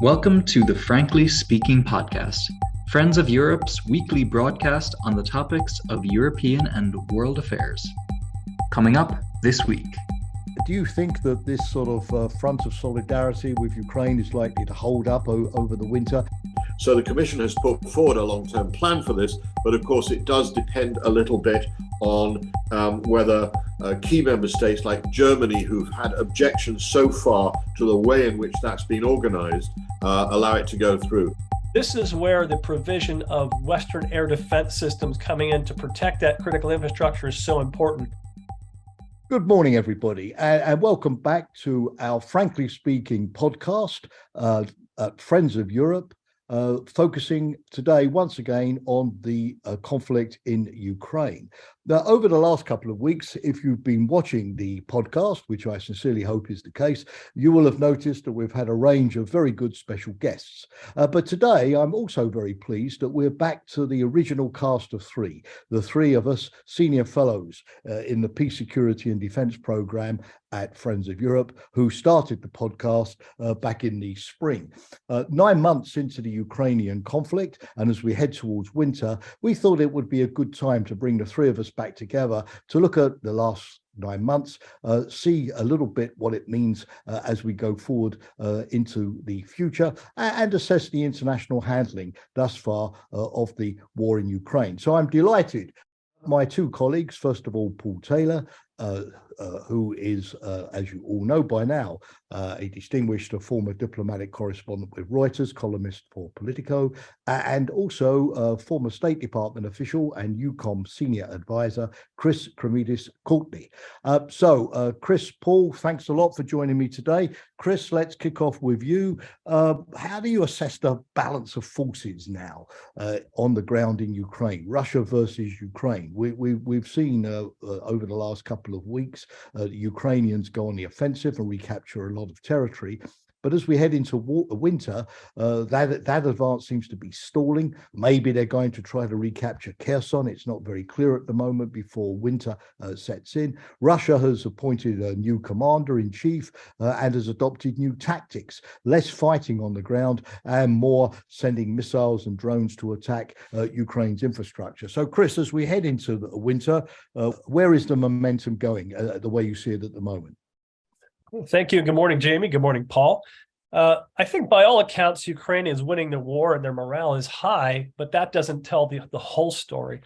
Welcome to the Frankly Speaking podcast, Friends of Europe's weekly broadcast on the topics of European and world affairs. Coming up this week. Do you think that this sort of front of solidarity with Ukraine is likely to hold up over the winter? So the Commission has put forward a long-term plan for this, but of course it does depend a little bit on whether key member states like Germany, who've had objections so far to the way in which that's been organised, allow it to go through. This is where the provision of Western air defense systems coming in to protect that critical infrastructure is so important. Good morning, everybody, and welcome back to our Frankly Speaking podcast at Friends of Europe, focusing today once again on the conflict in Ukraine. Now, over the last couple of weeks, if you've been watching the podcast, which I sincerely hope is the case, you will have noticed that we've had a range of very good special guests. But today, I'm also very pleased that we're back to the original cast of three, the three of us senior fellows in the Peace, Security and Defence programme at Friends of Europe, who started the podcast back in the spring. 9 months into the Ukrainian conflict, and as we head towards winter, we thought it would be a good time to bring the three of us back together to look at the last 9 months, see a little bit what it means as we go forward into the future, and assess the international handling thus far of the war in Ukraine. So I'm delighted. My two colleagues, first of all, Paul Taylor, who is, as you all know by now, a distinguished former diplomatic correspondent with Reuters, columnist for Politico, and also a former State Department official and EUCOM senior advisor, Kremidas, Courtney. Chris, Paul, thanks a lot for joining me today. Chris, let's kick off with you. How do you assess the balance of forces now on the ground in Ukraine, Russia versus Ukraine? We've seen over the last couple of weeks, the Ukrainians go on the offensive and recapture a lot of territory. But as we head into winter, that advance seems to be stalling. Maybe they're going to try to recapture Kherson. It's not very clear at the moment before winter sets in. Russia has appointed a new commander-in-chief and has adopted new tactics, less fighting on the ground and more sending missiles and drones to attack Ukraine's infrastructure. So, Chris, as we head into the winter, where is the momentum going, the way you see it at the moment? Thank you. Good morning, Jamie. Good morning, Paul. I think by all accounts, Ukraine is winning the war and their morale is high, but that doesn't tell the whole story.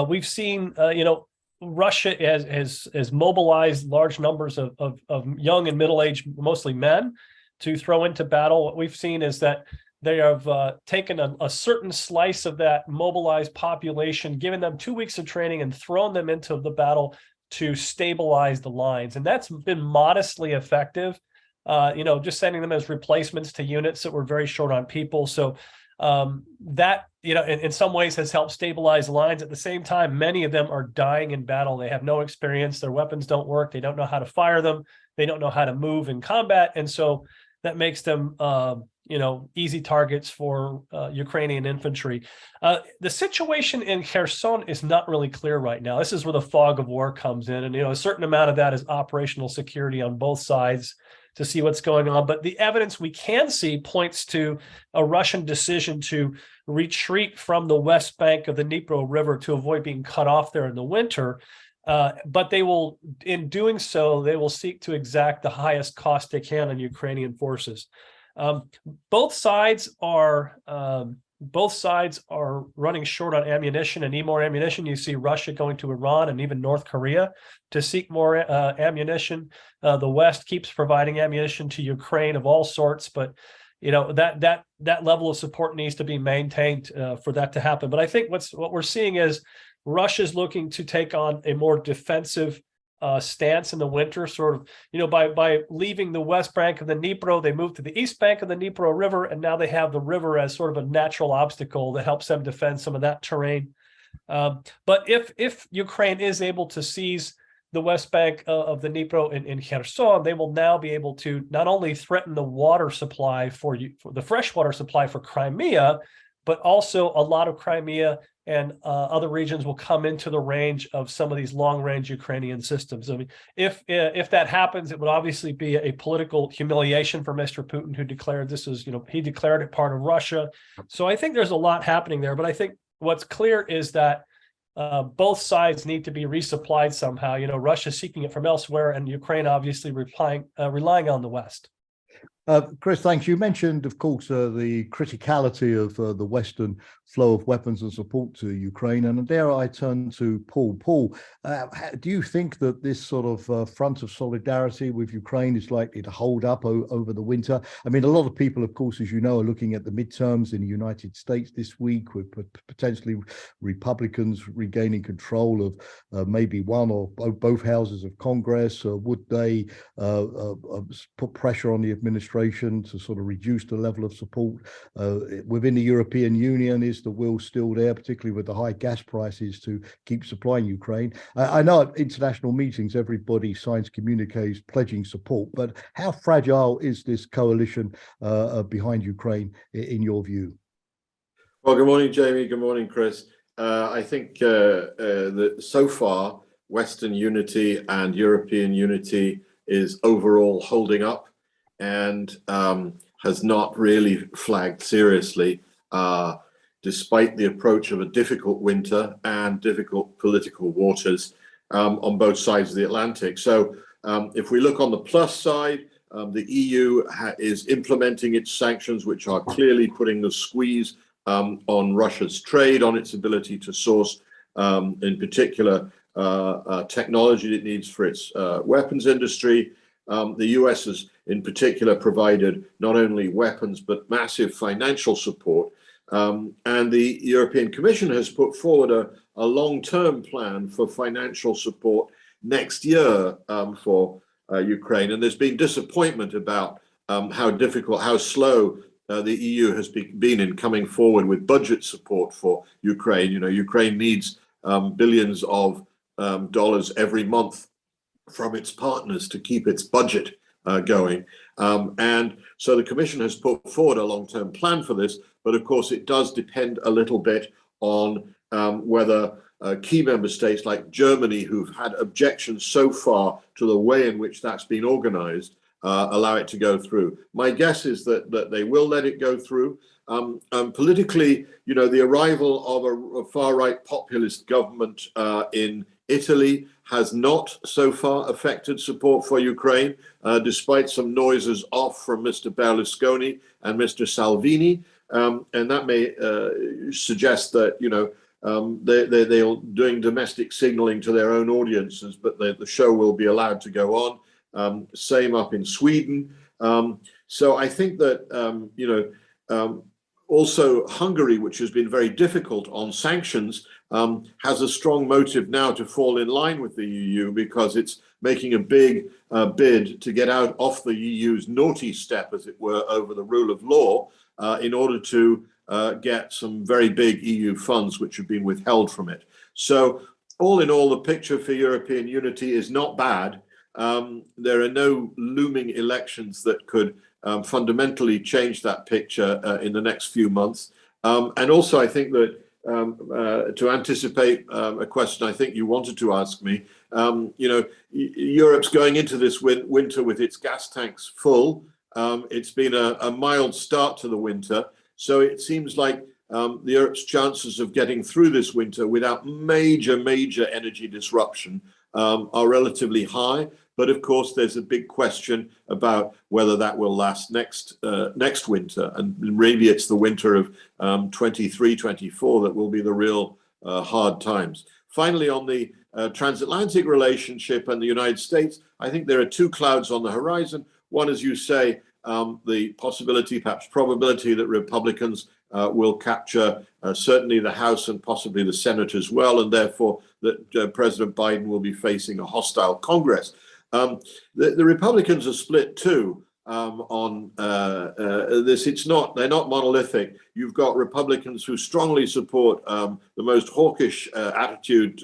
We've seen, Russia has mobilized large numbers of young and middle-aged, mostly men, to throw into battle. What we've seen is that they have taken a certain slice of that mobilized population, given them 2 weeks of training and thrown them into the battle to stabilize the lines. And that's been modestly effective, just sending them as replacements to units that were very short on people. So that, in some ways has helped stabilize the lines. At the same time, many of them are dying in battle. They have no experience. Their weapons don't work. They don't know how to fire them. They don't know how to move in combat. And so that makes them, easy targets for Ukrainian infantry. The situation in Kherson is not really clear right now. This is where the fog of war comes in. And, a certain amount of that is operational security on both sides to see what's going on. But the evidence we can see points to a Russian decision to retreat from the west bank of the Dnipro River to avoid being cut off there in the winter. But they will, in doing so, they will seek to exact the highest cost they can on Ukrainian forces. Both sides are running short on ammunition and need more ammunition. You see Russia going to Iran and even North Korea to seek more ammunition. The West keeps providing ammunition to Ukraine of all sorts, but that level of support needs to be maintained for that to happen. But I think what we're seeing is Russia's looking to take on a more defensive stance in the winter, sort of, by leaving the west bank of the Dnipro, they moved to the east bank of the Dnipro River, and now they have the river as sort of a natural obstacle that helps them defend some of that terrain. But if Ukraine is able to seize the west bank of the Dnipro in Kherson, they will now be able to not only threaten the water supply for the freshwater supply for Crimea, but also a lot of Crimea and other regions will come into the range of some of these long-range Ukrainian systems. I mean, if that happens, it would obviously be a political humiliation for Mr. Putin, who declared this as, he declared it part of Russia. So I think there's a lot happening there. But I think what's clear is that both sides need to be resupplied somehow. Russia seeking it from elsewhere, and Ukraine obviously relying on the West. Chris, thanks. You mentioned, of course, the criticality of the Western flow of weapons and support to Ukraine. And there I turn to Paul. Paul, do you think that this sort of front of solidarity with Ukraine is likely to hold up over the winter? I mean, a lot of people, of course, as you know, are looking at the midterms in the United States this week, with potentially Republicans regaining control of maybe one or both houses of Congress. Would they put pressure on the administration to sort of reduce the level of support within the European Union? Is the will still there, particularly with the high gas prices, to keep supplying Ukraine? I know at international meetings everybody signs communiques pledging support, but how fragile is this coalition behind Ukraine in your view? Well, good morning, Jamie. Good morning, Chris. I think that so far Western unity and European unity is overall holding up, and has not really flagged seriously, despite the approach of a difficult winter and difficult political waters on both sides of the Atlantic. So if we look on the plus side, the EU is implementing its sanctions, which are clearly putting the squeeze on Russia's trade, on its ability to source, in particular, technology it needs for its weapons industry. The US has, in particular, provided not only weapons, but massive financial support. And the European Commission has put forward a long-term plan for financial support next year for Ukraine. And there's been disappointment about how difficult, how slow the EU has been in coming forward with budget support for Ukraine. Ukraine needs billions of dollars every month from its partners to keep its budget going. And so the Commission has put forward a long-term plan for this, but of course it does depend a little bit on whether key member states like Germany, who've had objections so far to the way in which that's been organized, allow it to go through. My guess is that they will let it go through. Politically, the arrival of a far-right populist government in Italy has not so far affected support for Ukraine, despite some noises off from Mr. Berlusconi and Mr. Salvini. And that may suggest that, they're doing domestic signaling to their own audiences, but the show will be allowed to go on. Same up in Sweden. So I think that, also Hungary, which has been very difficult on sanctions, has a strong motive now to fall in line with the EU, because it's making a big bid to get out off the EU's naughty step, as it were, over the rule of law, in order to get some very big EU funds which have been withheld from it. So all in all, the picture for European unity is not bad. There are no looming elections that could fundamentally change that picture in the next few months. And also, I think that to anticipate a question I think you wanted to ask me, Europe's going into this winter with its gas tanks full. It's been a mild start to the winter, so it seems like Europe's chances of getting through this winter without major energy disruption are relatively high. But of course, there's a big question about whether that will last next winter, and maybe it's the winter of 23, 24 that will be the real hard times. Finally, on the transatlantic relationship and the United States, I think there are two clouds on the horizon. One, as you say, the possibility, perhaps probability, that Republicans will capture certainly the House and possibly the Senate as well, and therefore that President Biden will be facing a hostile Congress. The Republicans are split too on this. They're not monolithic. You've got Republicans who strongly support the most hawkish attitude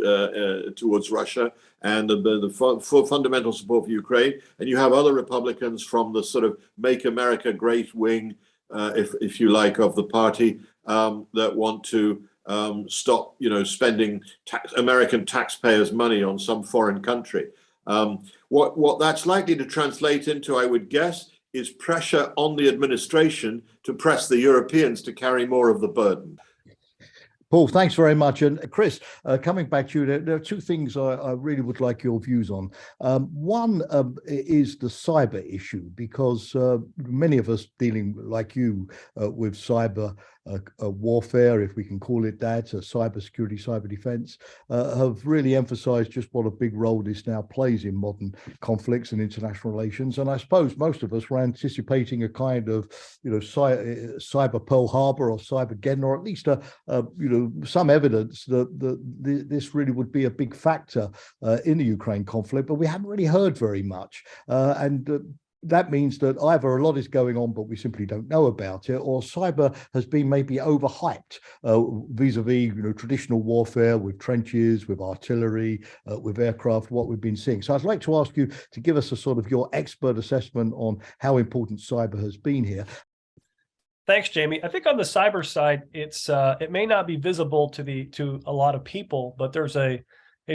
towards Russia and the fundamental support for Ukraine, and you have other Republicans from the sort of Make America Great wing, if you like, of the party, that want to stop, spending American taxpayers' money on some foreign country. What that's likely to translate into, I would guess, is pressure on the administration to press the Europeans to carry more of the burden. Paul, thanks very much. And Chris, coming back to you, there are two things I really would like your views on. One is the cyber issue, because many of us dealing like you with cyber warfare, if we can call it that, cyber security, cyber defense, have really emphasized just what a big role this now plays in modern conflicts and international relations. And I suppose most of us were anticipating a kind of, cyber Pearl Harbor or cyber Geddon, or at least some evidence that this really would be a big factor in the Ukraine conflict, but we haven't really heard very much. That means that either a lot is going on, but we simply don't know about it, or cyber has been maybe overhyped vis-a-vis traditional warfare with trenches, with artillery, with aircraft, what we've been seeing. So I'd like to ask you to give us a sort of your expert assessment on how important cyber has been here. Thanks, Jamie. I think on the cyber side, it may not be visible to a lot of people, but there's a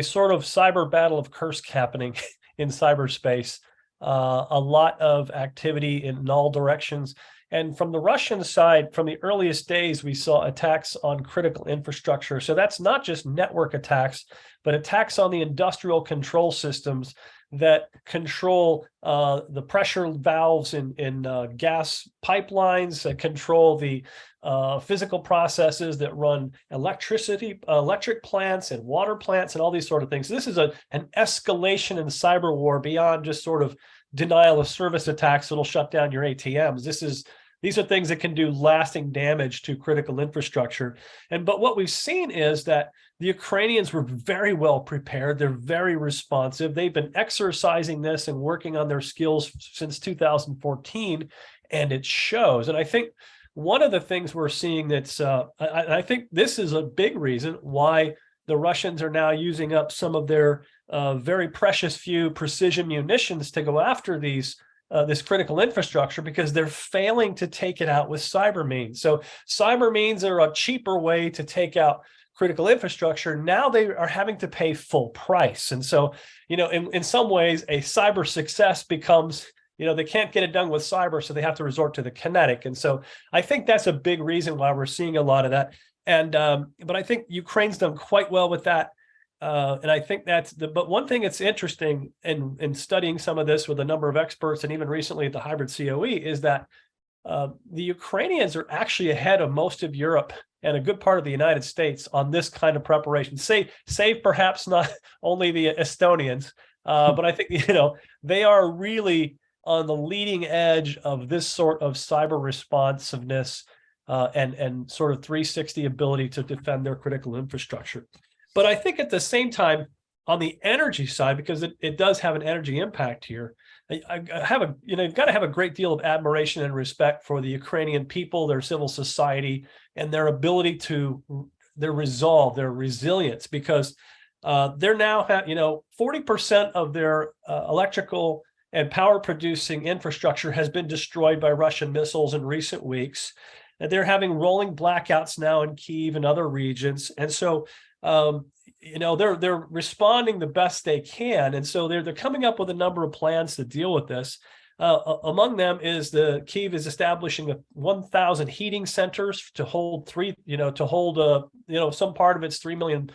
sort of cyber battle of Kursk happening in cyberspace. A lot of activity in all directions. And from the Russian side, from the earliest days, we saw attacks on critical infrastructure. So that's not just network attacks, but attacks on the industrial control systems that control the pressure valves in gas pipelines, that control the physical processes that run electric plants and water plants and all these sort of things. So this is an escalation in cyber war beyond just sort of denial of service attacks that'll shut down your ATMs. These are things that can do lasting damage to critical infrastructure. But what we've seen is that the Ukrainians were very well prepared. They're very responsive. They've been exercising this and working on their skills since 2014, and it shows. And I think one of the things we're seeing I think this is a big reason why the Russians are now using up some of their very precious few precision munitions to go after this critical infrastructure, because they're failing to take it out with cyber means. So cyber means are a cheaper way to take out critical infrastructure. Now they are having to pay full price. And so, in some ways, a cyber success becomes, they can't get it done with cyber, so they have to resort to the kinetic. And so I think that's a big reason why we're seeing a lot of that. And but I think Ukraine's done quite well with that. And I think but one thing that's interesting in studying some of this with a number of experts, and even recently at the hybrid COE, is that the Ukrainians are actually ahead of most of Europe and a good part of the United States on this kind of preparation. Save perhaps not only the Estonians, but I think, they are really on the leading edge of this sort of cyber responsiveness and sort of 360 ability to defend their critical infrastructure. But I think at the same time, on the energy side, because it does have an energy impact here, you've got to have a great deal of admiration and respect for the Ukrainian people, their civil society, and their ability their resolve, their resilience, because they're now 40% of their electrical and power producing infrastructure has been destroyed by Russian missiles in recent weeks. And they're having rolling blackouts now in Kyiv and other regions. And so they're responding the best they can, and so they're coming up with a number of plans to deal with this. Among them is Kyiv is establishing 1,000 heating centers to hold some part of its 3 million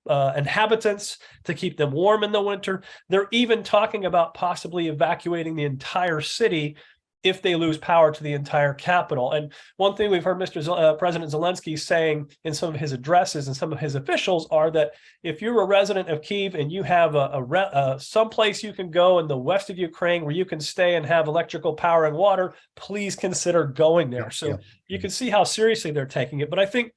inhabitants, to keep them warm in the winter. They're even talking about possibly evacuating the entire city if they lose power to the entire capital. And one thing we've heard President Zelensky saying in some of his addresses and some of his officials are that if you're a resident of Kyiv and you have some place you can go in the west of Ukraine where you can stay and have electrical power and water, please consider going there. So you can see how seriously they're taking it. But I think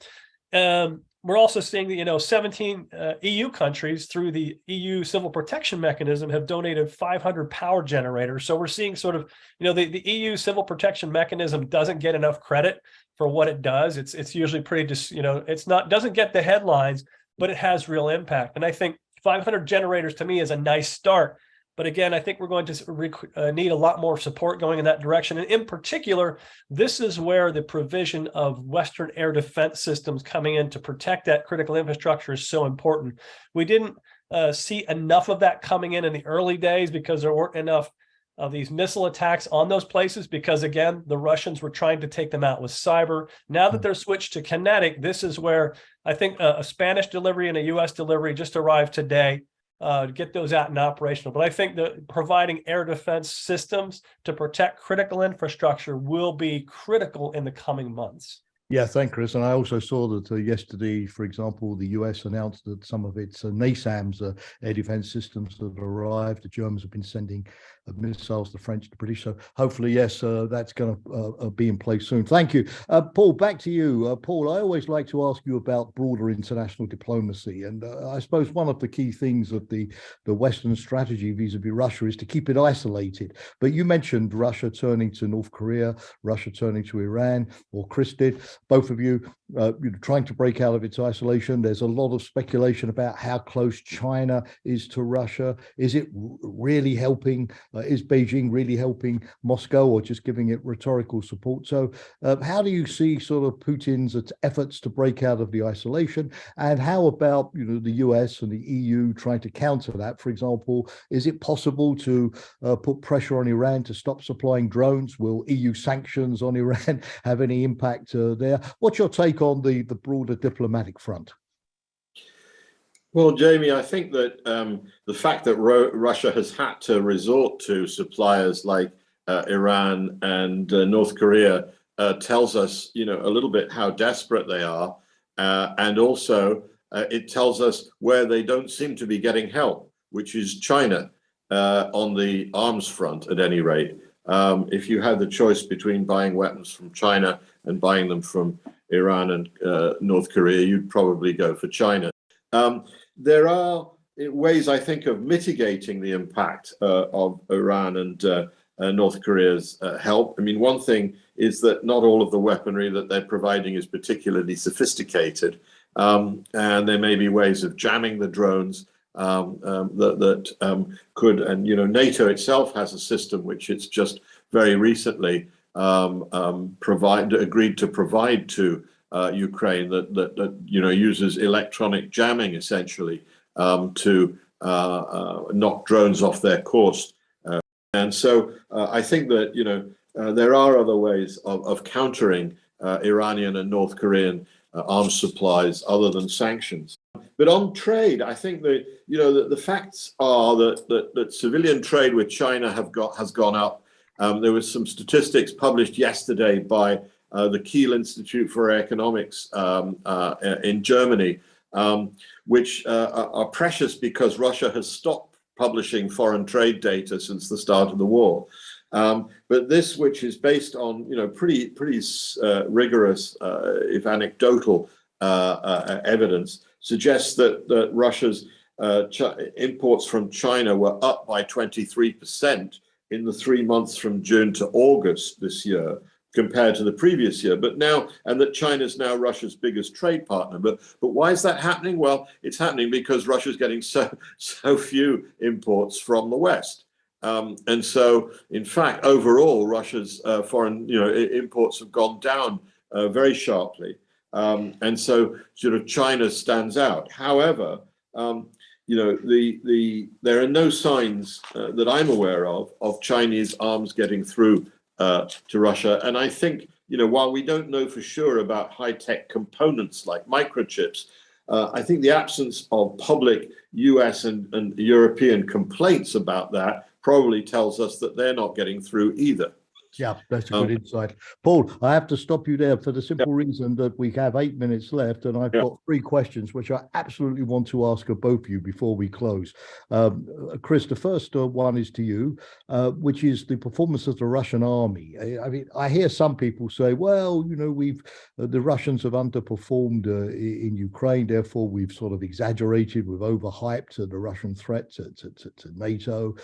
we're also seeing that 17 EU countries through the EU Civil Protection Mechanism have donated 500 power generators. So we're seeing sort of the EU Civil Protection Mechanism doesn't get enough credit for what it does. It's usually pretty doesn't get the headlines, but it has real impact. And I think 500 generators to me is a nice start. But again, I think we're going to need a lot more support going in that direction. And in particular, this is where the provision of Western air defense systems coming in to protect that critical infrastructure is so important. We didn't see enough of that coming in the early days because there weren't enough of these missile attacks on those places, because again, the Russians were trying to take them out with cyber. Now that they're switched to kinetic, this is where I think a Spanish delivery and a US delivery just arrived today to get those out and operational. But I think that providing air defense systems to protect critical infrastructure will be critical in the coming months. Yeah, thanks, Chris. And I also saw that yesterday, for example, the US announced that some of its NASAMS air defense systems have arrived. The Germans have been sending missiles, the French, the British. So hopefully, yes, that's going to be in place soon. Thank you. Paul, back to you. Paul, I always like to ask you about broader international diplomacy. And I suppose one of the key things of the Western strategy vis-a-vis Russia is to keep it isolated. But you mentioned Russia turning to North Korea, Russia turning to Iran, or Chris did. Both of you trying to break out of its isolation. There's a lot of speculation about how close China is to Russia. Is it really helping? Is Beijing really helping Moscow, or just giving it rhetorical support? So how do you see sort of Putin's efforts to break out of the isolation? And how about the US and the EU trying to counter that? For example, is it possible to put pressure on Iran to stop supplying drones? Will EU sanctions on Iran have any impact there? What's your take on the broader diplomatic front? Well, Jamie, I think that the fact that Russia has had to resort to suppliers like Iran and North Korea tells us, a little bit how desperate they are, and also it tells us where they don't seem to be getting help, which is China on the arms front, at any rate. If you had the choice between buying weapons from China and buying them from Iran and North Korea, you'd probably go for China. There are ways, I think, of mitigating the impact of Iran and North Korea's help. I mean, one thing is that not all of the weaponry that they're providing is particularly sophisticated, and there may be ways of jamming the drones that could, and NATO itself has a system which it's just very recently agreed to provide to Ukraine that uses electronic jamming essentially to knock drones off their course. And so I think that there are other ways of countering Iranian and North Korean arms supplies other than sanctions. But on trade, I think that the facts are that civilian trade with China has gone up. There was some statistics published yesterday by the Kiel Institute for Economics in Germany, which are precious because Russia has stopped publishing foreign trade data since the start of the war. But this, which is based on pretty rigorous, if anecdotal, evidence, suggests that Russia's imports from China were up by 23% in the 3 months from June to August this year compared to the previous year. But now, and that China's now Russia's biggest trade partner. But why is that happening? Well, it's happening because Russia's getting so few imports from the West. And so, in fact, overall, Russia's foreign imports have gone down very sharply. And so sort of China stands out. However, there are no signs that I'm aware of Chinese arms getting through to Russia. And I think, while we don't know for sure about high-tech components like microchips, I think the absence of public US and European complaints about that probably tells us that they're not getting through either. Yeah, that's a good insight. Paul, I have to stop you there for the simple reason that we have 8 minutes left, and I've got 3 questions which I absolutely want to ask of both of you before we close. Chris, the first one is to you, which is the performance of the Russian army. I mean, I hear some people say, well, the Russians have underperformed in Ukraine, therefore we've sort of exaggerated, we've overhyped the Russian threat to NATO.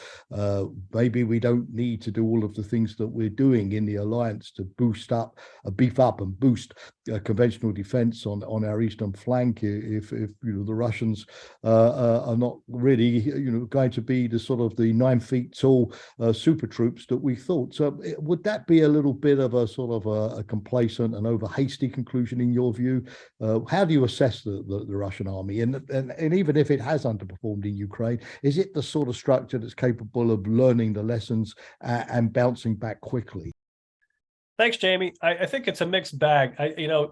Maybe we don't need to do all of the things that we're doing in the alliance to beef up and boost conventional defense on our eastern flank if the Russians are not really going to be the sort of the 9 feet tall super troops that we thought. So would that be a little bit of a sort of a complacent and over hasty conclusion in your view? How do you assess the Russian army? And even if it has underperformed in Ukraine, is it the sort of structure that's capable of learning the lessons and bouncing back quickly? Thanks, Jamie. I think it's a mixed bag.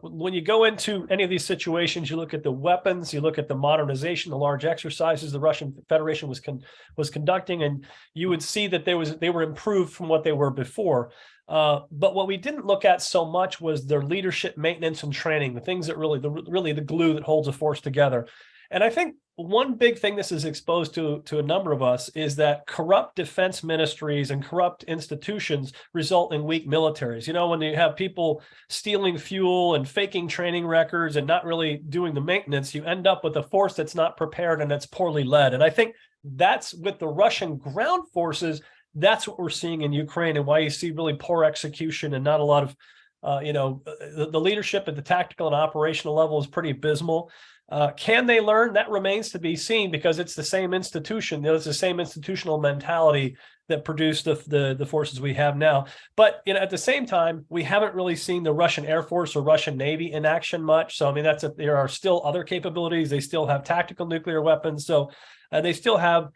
When you go into any of these situations, you look at the weapons, you look at the modernization, the large exercises the Russian Federation was conducting, and you would see that they were improved from what they were before. But what we didn't look at so much was their leadership, maintenance, and training, the things that really the glue that holds a force together. And I think one big thing this is exposed to a number of us is that corrupt defense ministries and corrupt institutions result in weak militaries. When you have people stealing fuel and faking training records and not really doing the maintenance, you end up with a force that's not prepared and that's poorly led. And I think that's with the Russian ground forces. That's what we're seeing in Ukraine, and why you see really poor execution and not a lot of, the leadership at the tactical and operational level is pretty abysmal. Can they learn? That remains to be seen, because it's the same institution. It's the same institutional mentality that produced the forces we have now. But at the same time, we haven't really seen the Russian Air Force or Russian Navy in action much. So I mean, there are still other capabilities. They still have tactical nuclear weapons. So they still have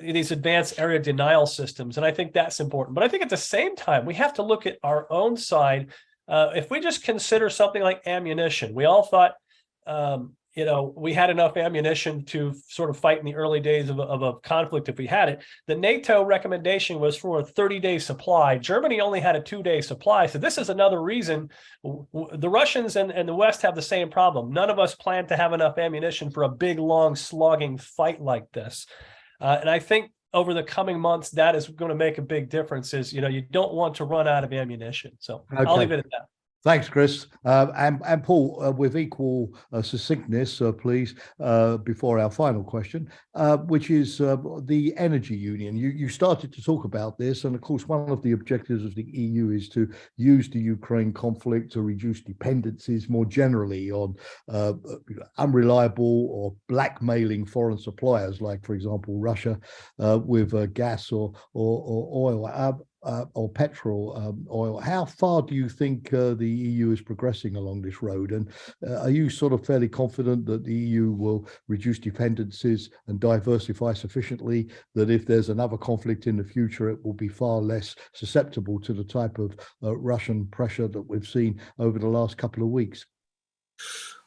these advanced area denial systems, and I think that's important. But I think at the same time, we have to look at our own side. If we just consider something like ammunition, we all thought, we had enough ammunition to sort of fight in the early days of a conflict if we had it. The NATO recommendation was for a 30-day supply. Germany only had a 2-day supply. So this is another reason the Russians and the West have the same problem. None of us plan to have enough ammunition for a big, long, slogging fight like this. And I think over the coming months, that is going to make a big difference. You don't want to run out of ammunition. So okay. I'll leave it at that. Thanks, Chris. And Paul, with equal succinctness, please, before our final question, which is the energy union. You started to talk about this, and of course, one of the objectives of the EU is to use the Ukraine conflict to reduce dependencies more generally on unreliable or blackmailing foreign suppliers, like, for example, Russia, with gas or oil. Or petrol oil. How far do you think the EU is progressing along this road? And are you sort of fairly confident that the EU will reduce dependencies and diversify sufficiently that if there's another conflict in the future, it will be far less susceptible to the type of Russian pressure that we've seen over the last couple of weeks?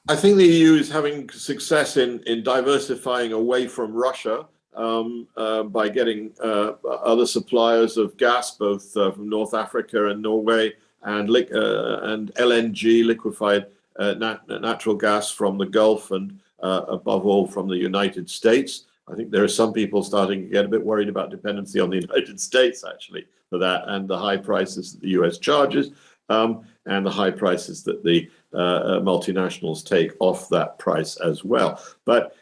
I think the EU is having success in diversifying away from Russia. By getting other suppliers of gas, both from North Africa and Norway, and LNG, liquefied natural gas from the Gulf, and above all from the United States. I think there are some people starting to get a bit worried about dependency on the United States, actually, for that, and the high prices that the US charges, and the high prices that the multinationals take off that price as well. But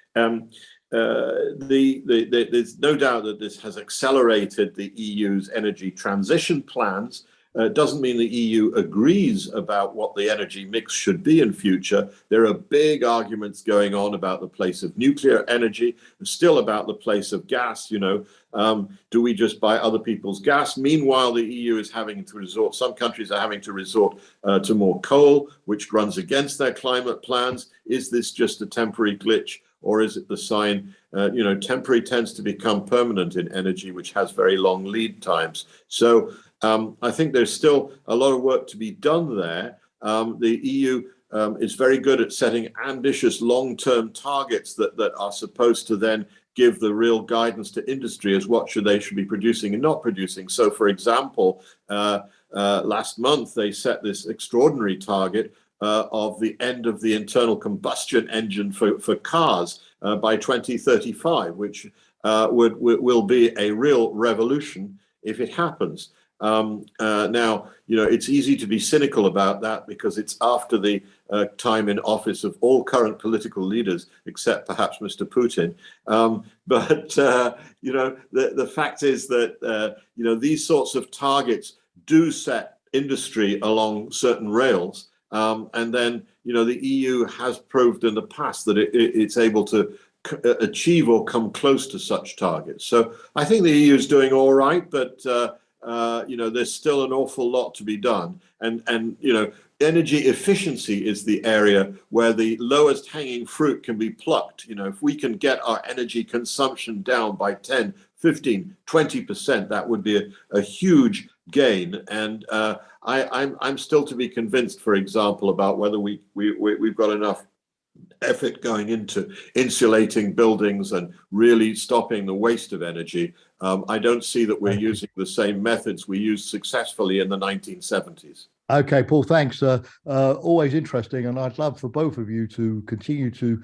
there's no doubt that this has accelerated the EU's energy transition plans. Doesn't mean the EU agrees about what the energy mix should be in future. There are big arguments going on about the place of nuclear energy, still about the place of gas. Do we just buy other people's gas? Meanwhile, the EU is having to resort, some countries are having to resort to more coal, which runs against their climate plans. Is this just a temporary glitch? Or is it the sign, temporary tends to become permanent in energy, which has very long lead times. So I think there's still a lot of work to be done there. The EU is very good at setting ambitious long-term targets that are supposed to then give the real guidance to industry as what they should be producing and not producing. So, for example, last month, they set this extraordinary target of the end of the internal combustion engine for cars by 2035, which will be a real revolution if it happens. Now, it's easy to be cynical about that because it's after the time in office of all current political leaders, except perhaps Mr. Putin. But the fact is that these sorts of targets do set industry along certain rails. And then, the EU has proved in the past that it's able to achieve or come close to such targets. So I think the EU is doing all right, but there's still an awful lot to be done. And energy efficiency is the area where the lowest hanging fruit can be plucked. If we can get our energy consumption down by 10, 15, 20%, that would be a huge gain. And I'm still to be convinced, for example, about whether we've got enough effort going into insulating buildings and really stopping the waste of energy. I don't see that we're using the same methods we used successfully in the 1970s. Okay, Paul, thanks. Always interesting, and I'd love for both of you to continue to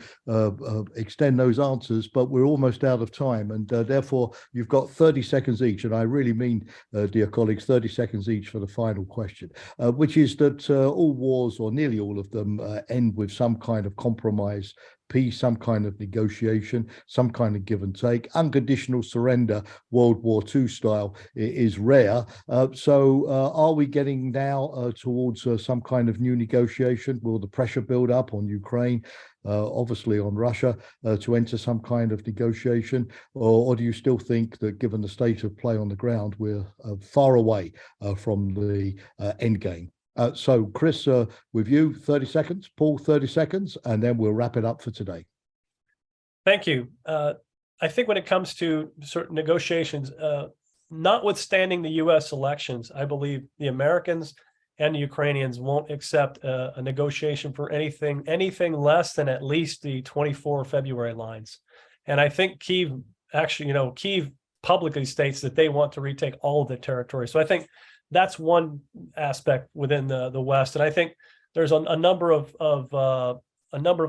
extend those answers, but we're almost out of time, and therefore you've got 30 seconds each, and I really mean, dear colleagues, 30 seconds each for the final question, which is that all wars, or nearly all of them, end with some kind of compromise, peace, some kind of negotiation, some kind of give and take. Unconditional surrender, World War II style, is rare. So are we getting now towards some kind of new negotiation? Will the pressure build up on Ukraine, obviously on Russia, to enter some kind of negotiation? Or do you still think that, given the state of play on the ground, we're far away from the end game? So Chris, with you, 30 seconds, Paul, 30 seconds, and then we'll wrap it up for today. Thank you. I think when it comes to certain negotiations, notwithstanding the U.S. elections, I believe the Americans and the Ukrainians won't accept a negotiation for anything less than at least the 24 February lines. And I think Kyiv publicly states that they want to retake all of the territory. So I think that's one aspect within the West, and I think there's a number of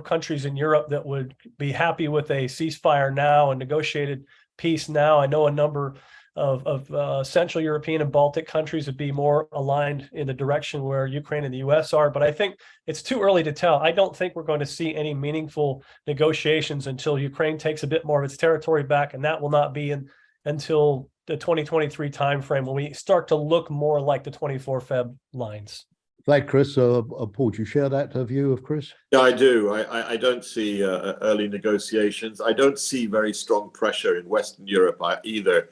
countries in Europe that would be happy with a ceasefire now and negotiated peace now. I know a number of Central European and Baltic countries would be more aligned in the direction where Ukraine and the U.S. are, but I think it's too early to tell. I don't think we're going to see any meaningful negotiations until Ukraine takes a bit more of its territory back, and that will not be until the 2023 timeframe when we start to look more like the 24 Feb lines. Thank Chris. Paul, do you share that view of Chris? Yeah, I do. I don't see early negotiations. I don't see very strong pressure in Western Europe either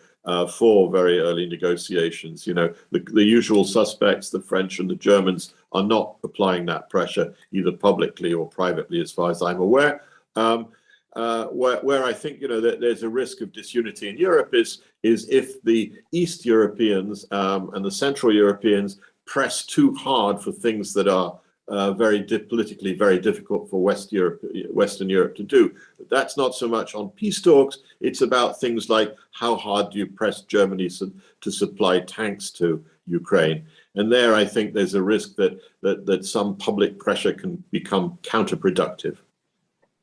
for very early negotiations. The usual suspects, the French and the Germans, are not applying that pressure either publicly or privately, as far as I'm aware. Where I think that there's a risk of disunity in Europe is if the East Europeans and the Central Europeans press too hard for things that are politically very difficult for Western Europe to do. But that's not so much on peace talks. It's about things like how hard do you press Germany to supply tanks to Ukraine. And there, I think there's a risk that some public pressure can become counterproductive.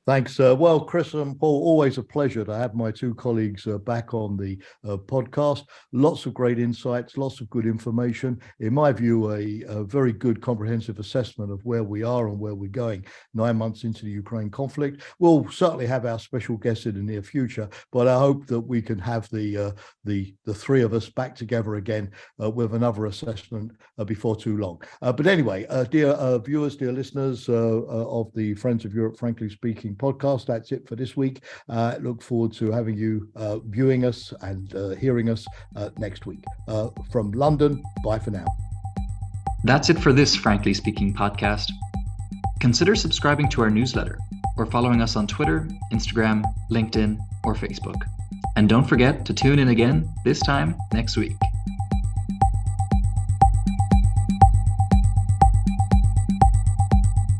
Thanks. Well, Chris and Paul, always a pleasure to have my two colleagues back on the podcast. Lots of great insights, lots of good information. In my view, a very good comprehensive assessment of where we are and where we're going 9 months into the Ukraine conflict. We'll certainly have our special guest in the near future, but I hope that we can have the three of us back together again with another assessment before too long. But anyway, dear viewers, dear listeners of the Friends of Europe, Frankly Speaking podcast, that's it for this week. Look forward to having you viewing us and hearing us next week. From London, bye for now. That's it for this Frankly Speaking podcast. Consider subscribing to our newsletter or following us on Twitter, Instagram, LinkedIn, or Facebook. And don't forget to tune in again, this time next week.